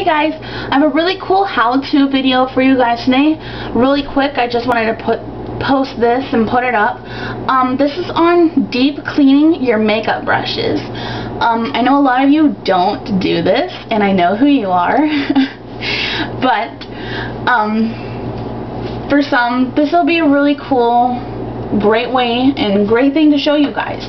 Hey guys, I have a really cool how-to video for you guys today. Really quick, I just wanted to post this and put it up. This is on deep cleaning your makeup brushes. I know a lot of you don't do this, and I know who you are. But for some, this will be a really cool, great way and great thing to show you guys.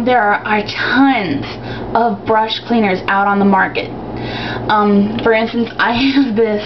There are tons of brush cleaners out on the market. For instance, I have this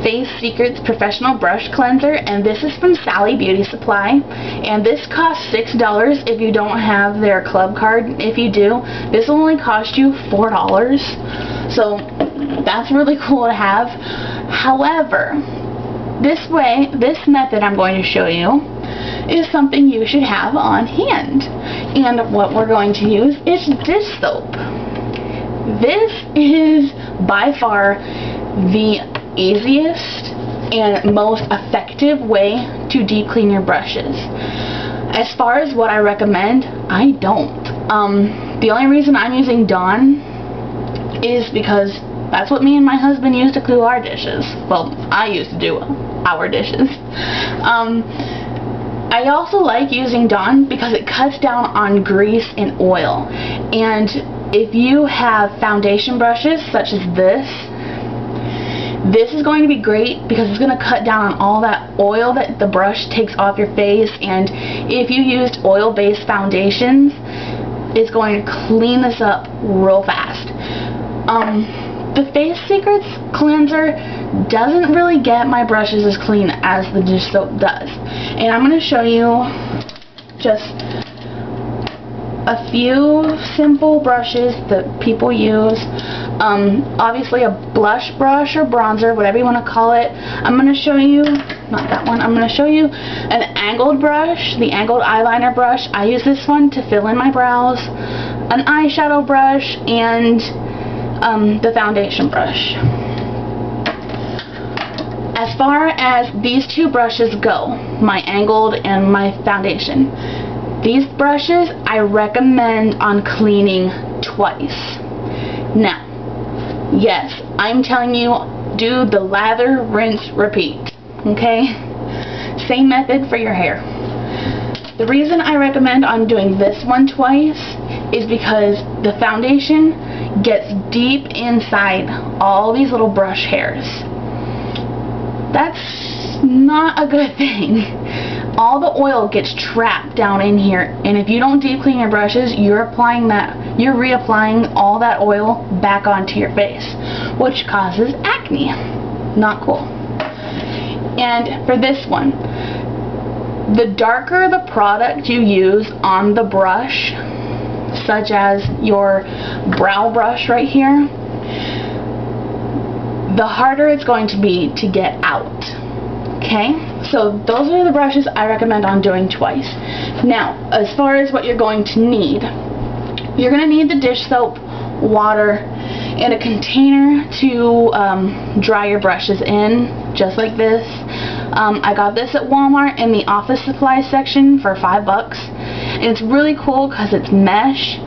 Face Secrets Professional Brush Cleanser, and this is from Sally Beauty Supply, and this costs $6 if you don't have their club card. If you do, this will only cost you $4, so that's really cool to have. However, this method I'm going to show you is something you should have on hand, and what we're going to use is dish soap. This is by far the easiest and most effective way to deep clean your brushes. As far as what I recommend, I don't. The only reason I'm using Dawn is because that's what me and my husband use to clean our dishes. Well, I used to do our dishes. I also like using Dawn because it cuts down on grease and oil. And if you have foundation brushes such as this is going to be great because it's going to cut down on all that oil that the brush takes off your face. And if you used oil-based foundations, it's going to clean this up real fast. The Face Secrets cleanser doesn't really get my brushes as clean as the dish soap does. And I'm going to show you just a few simple brushes that people use. Obviously a blush brush or bronzer, whatever you want to call it. I'm going to show you, not that one, I'm going to show you an angled brush, the angled eyeliner brush. I use this one to fill in my brows, an eyeshadow brush, and the foundation brush. As far as these two brushes go, my angled and my foundation, these brushes I recommend on cleaning twice. Now, yes, I'm telling you, do the lather, rinse, repeat. Okay? Same method for your hair. The reason I recommend on doing this one twice is because the foundation gets deep inside all these little brush hairs. That's not a good thing. All the oil gets trapped down in here, and if you don't deep clean your brushes, you're reapplying all that oil back onto your face, which causes acne. Not cool. And for this one, the darker the product you use on the brush, such as your brow brush right here, the harder it's going to be to get out. Okay? So those are the brushes I recommend on doing twice. Now, as far as what you're going to need, you're going to need the dish soap, water, and a container to dry your brushes in, just like this. I got this at Walmart in the office supply section for $5. And it's really cool because it's mesh,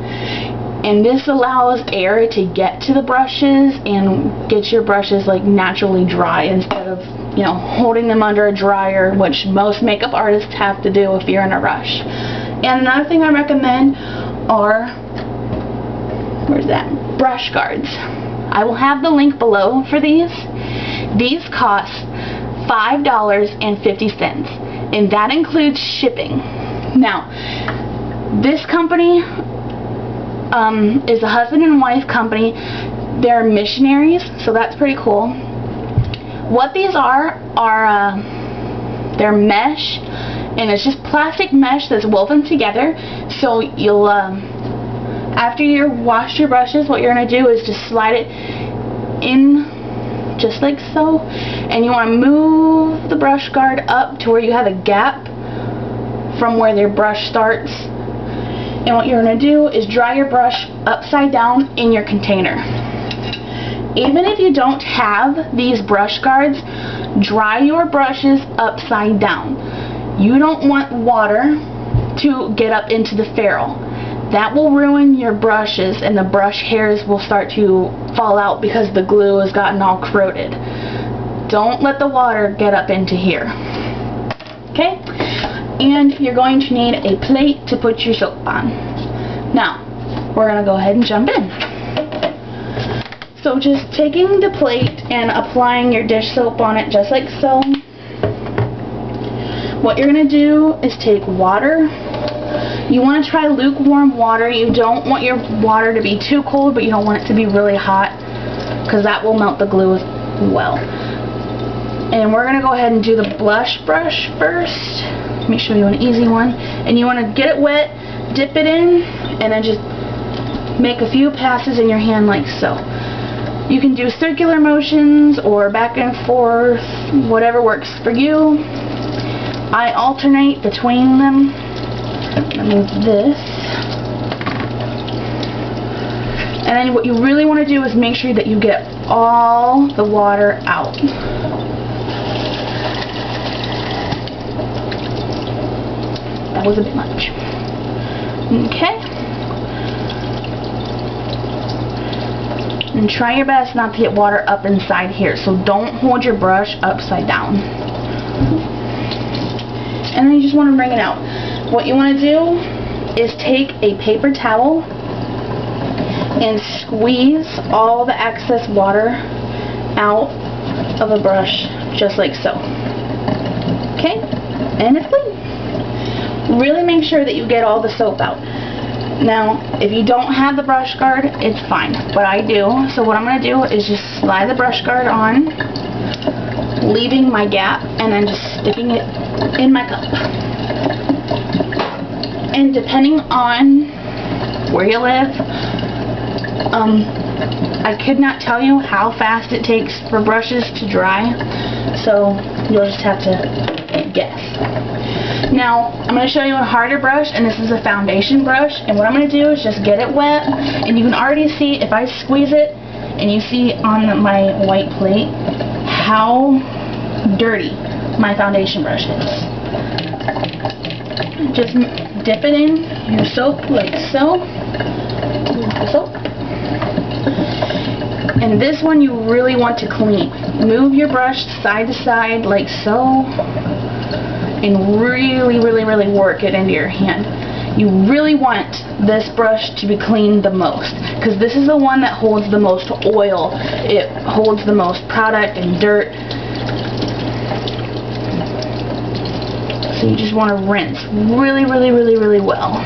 and this allows air to get to the brushes and get your brushes like naturally dry instead of, you know, holding them under a dryer, which most makeup artists have to do if you're in a rush. And another thing I recommend are, brush guards. I will have the link below for these. These cost $5.50, and that includes shipping. Now, this company is a husband and wife company. They're missionaries, so that's pretty cool. What these are they're mesh, and it's just plastic mesh that's woven together. So you'll after you wash your brushes, what you're going to do is just slide it in just like so, and you want to move the brush guard up to where you have a gap from where your brush starts. And what you're going to do is dry your brush upside down in your container. Even if you don't have these brush guards, dry your brushes upside down. You don't want water to get up into the ferrule. That will ruin your brushes, and the brush hairs will start to fall out because the glue has gotten all corroded. Don't let the water get up into here. Okay? And you're going to need a plate to put your soap on. Now, we're going to go ahead and jump in. So just taking the plate and applying your dish soap on it just like so. What you're going to do is take water. You want to try lukewarm water. You don't want your water to be too cold, but you don't want it to be really hot, because that will melt the glue as well. And we're going to go ahead and do the blush brush first. Let me show you an easy one. And you want to get it wet, dip it in, and then just make a few passes in your hand like so. You can do circular motions or back and forth, whatever works for you. I alternate between them. Let me move this. And then what you really want to do is make sure that you get all the water out. That was a bit much. Okay. And try your best not to get water up inside here. So don't hold your brush upside down. And then you just want to wring it out. What you want to do is take a paper towel and squeeze all the excess water out of a brush, just like so. Okay? And it's clean. Really make sure that you get all the soap out. Now, if you don't have the brush guard, it's fine, but I do. So what I'm going to do is just slide the brush guard on, leaving my gap, and then just sticking it in my cup. And depending on where you live, I could not tell you how fast it takes for brushes to dry, so you'll just have to guess. Now, I'm going to show you a harder brush, and this is a foundation brush, and what I'm going to do is just get it wet, and you can already see, if I squeeze it, and you see on my white plate, how dirty my foundation brush is. Just dip it in your soap like so. Soap. And this one you really want to clean. Move your brush side to side like so, and really, really, really work it into your hand. You really want this brush to be cleaned the most, because this is the one that holds the most oil. It holds the most product and dirt. So you just want to rinse really, really, really, really well.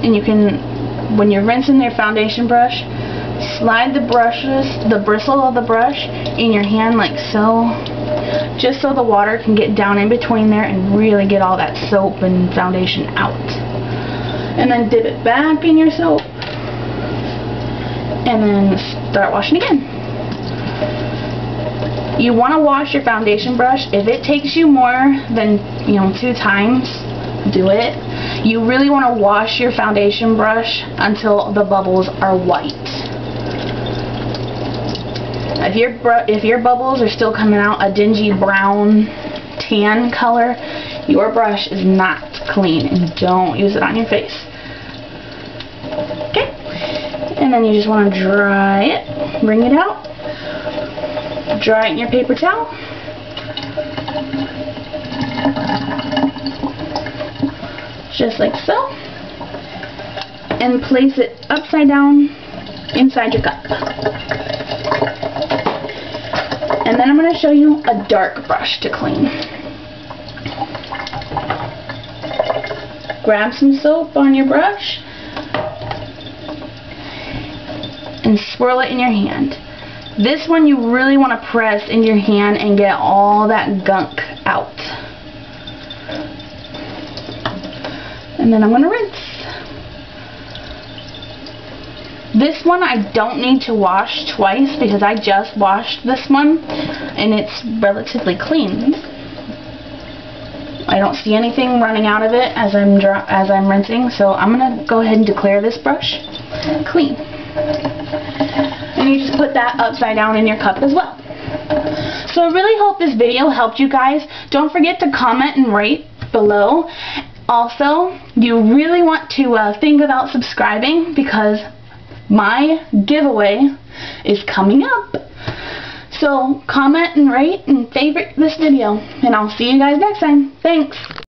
And you can, when you're rinsing your foundation brush, slide the bristle of the brush in your hand like so, just so the water can get down in between there and really get all that soap and foundation out. And then dip it back in your soap, and then start washing again. You want to wash your foundation brush. If it takes you more than 2 times, do it. You really want to wash your foundation brush until the bubbles are white. If your bubbles are still coming out a dingy brown tan color, your brush is not clean, and don't use it on your face. Okay? And then you just want to dry it, wring it out, dry it in your paper towel. Just like so. And place it upside down inside your cup. And then I'm going to show you a dark brush to clean. Grab some soap on your brush and swirl it in your hand. This one you really want to press in your hand and get all that gunk out. And then I'm going to rinse. This one I don't need to wash twice because I just washed this one and it's relatively clean. I don't see anything running out of it as I'm rinsing, so I'm going to go ahead and declare this brush clean. And you just put that upside down in your cup as well. So I really hope this video helped you guys. Don't forget to comment and rate below. Also, you really want to think about subscribing because my giveaway is coming up. So comment and rate and favorite this video, and I'll see you guys next time. Thanks.